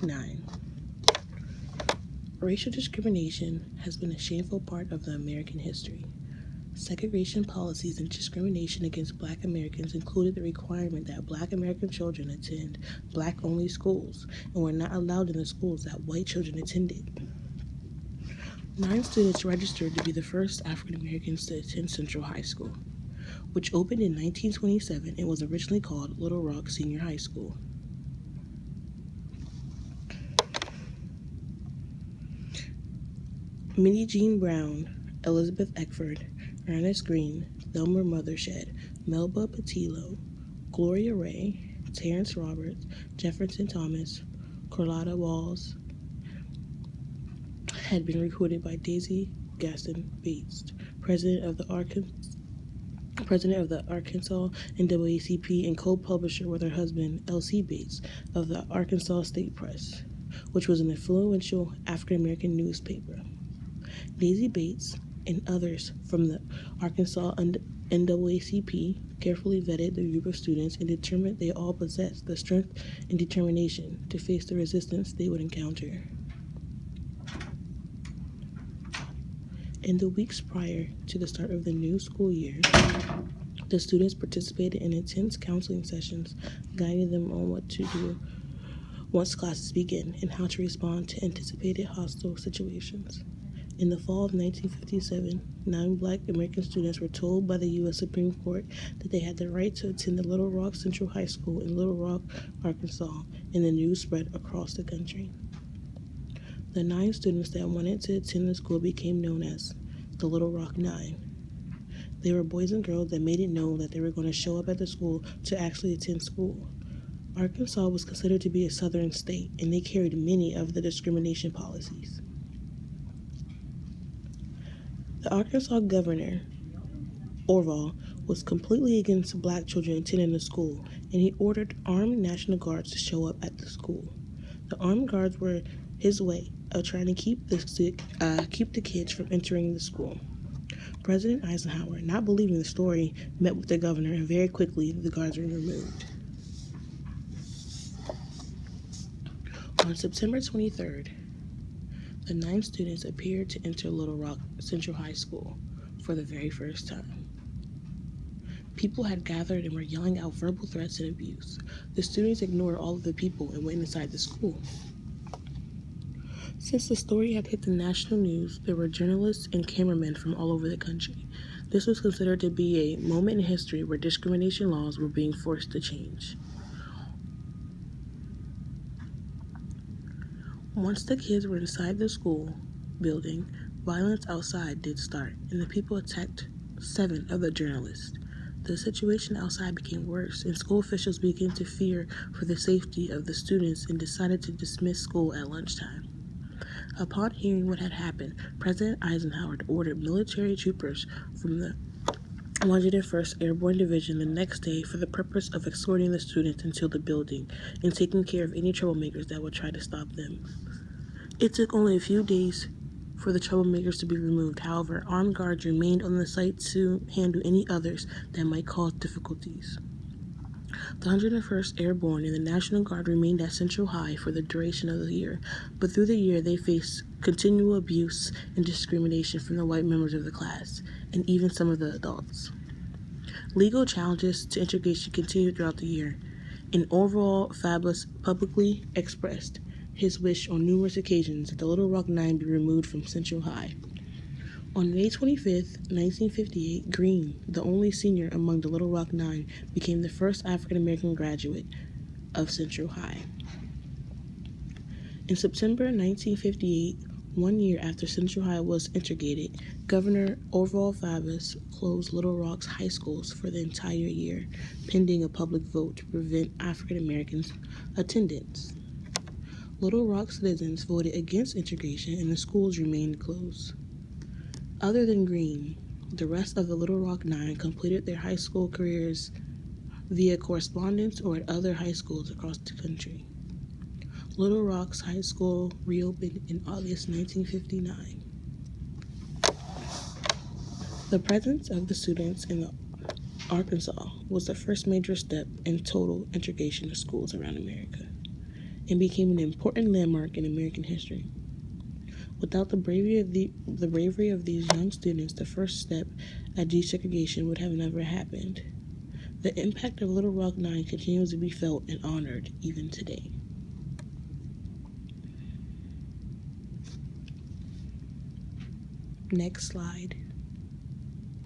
9. Racial discrimination has been a shameful part of the American history. Segregation policies and discrimination against Black Americans included the requirement that Black American children attend Black-only schools and were not allowed in the schools that white children attended. 9 students registered to be the first African Americans to attend Central High School, which opened in 1927 and was originally called Little Rock Senior High School. Minnie Jean Brown, Elizabeth Eckford, Ernest Green, Thelma Mothershed, Melba Patillo, Gloria Ray, Terrence Roberts, Jefferson Thomas, Carlotta Walls had been recruited by Daisy Gaston Bates, president of the Arkansas NAACP and co-publisher with her husband, L.C. Bates, of the Arkansas State Press, which was an influential African-American newspaper. Daisy Bates and others from the Arkansas NAACP carefully vetted the group of students and determined they all possessed the strength and determination to face the resistance they would encounter. In the weeks prior to the start of the new school year, the students participated in intense counseling sessions, guiding them on what to do once classes begin and how to respond to anticipated hostile situations. In the fall of 1957, 9 Black American students were told by the U.S. Supreme Court that they had the right to attend the Little Rock Central High School in Little Rock, Arkansas, and the news spread across the country. The 9 students that wanted to attend the school became known as the Little Rock 9. They were boys and girls that made it known that they were going to show up at the school to actually attend school. Arkansas was considered to be a southern state, and they carried many of the discrimination policies. The Arkansas governor, Orval, was completely against Black children attending the school, and he ordered armed National Guards to show up at the school. The armed guards were his way of trying to keep the kids from entering the school. President Eisenhower, not believing the story, met with the governor, and very quickly the guards were removed. On September 23rd, the 9 students appeared to enter Little Rock Central High School for the very first time. People had gathered and were yelling out verbal threats and abuse. The students ignored all of the people and went inside the school. Since the story had hit the national news, there were journalists and cameramen from all over the country. This was considered to be a moment in history where discrimination laws were being forced to change. Once the kids were inside the school building, violence outside did start, and the people attacked 7 of the journalists. The situation outside became worse, and school officials began to fear for the safety of the students and decided to dismiss school at lunchtime. Upon hearing what had happened, President Eisenhower ordered military troopers from the 101st Airborne Division the next day for the purpose of escorting the students into the building and taking care of any troublemakers that would try to stop them. It took only a few days for the troublemakers to be removed. However, armed guards remained on the site to handle any others that might cause difficulties. The 101st Airborne and the National Guard remained at Central High for the duration of the year, but through the year they faced continual abuse and discrimination from the white members of the class, and even some of the adults. Legal challenges to integration continued throughout the year, and Orval Faubus publicly expressed his wish on numerous occasions that the Little Rock 9 be removed from Central High. On May 25, 1958, Green, the only senior among the Little Rock 9, became the first African-American graduate of Central High. In September 1958, 1 year after Central High was integrated, Governor Orval Faubus closed Little Rock's high schools for the entire year, pending a public vote to prevent African-Americans' attendance. Little Rock citizens voted against integration and the schools remained closed. Other than Green, the rest of the Little Rock 9 completed their high school careers via correspondence or at other high schools across the country. Little Rock's high school reopened in August 1959. The presence of the students in Arkansas was the first major step in total integration of schools around America. and became an important landmark in American history. Without the bravery of these young students, the first step at desegregation would have never happened. The impact of Little Rock 9 continues to be felt and honored even today. Next slide.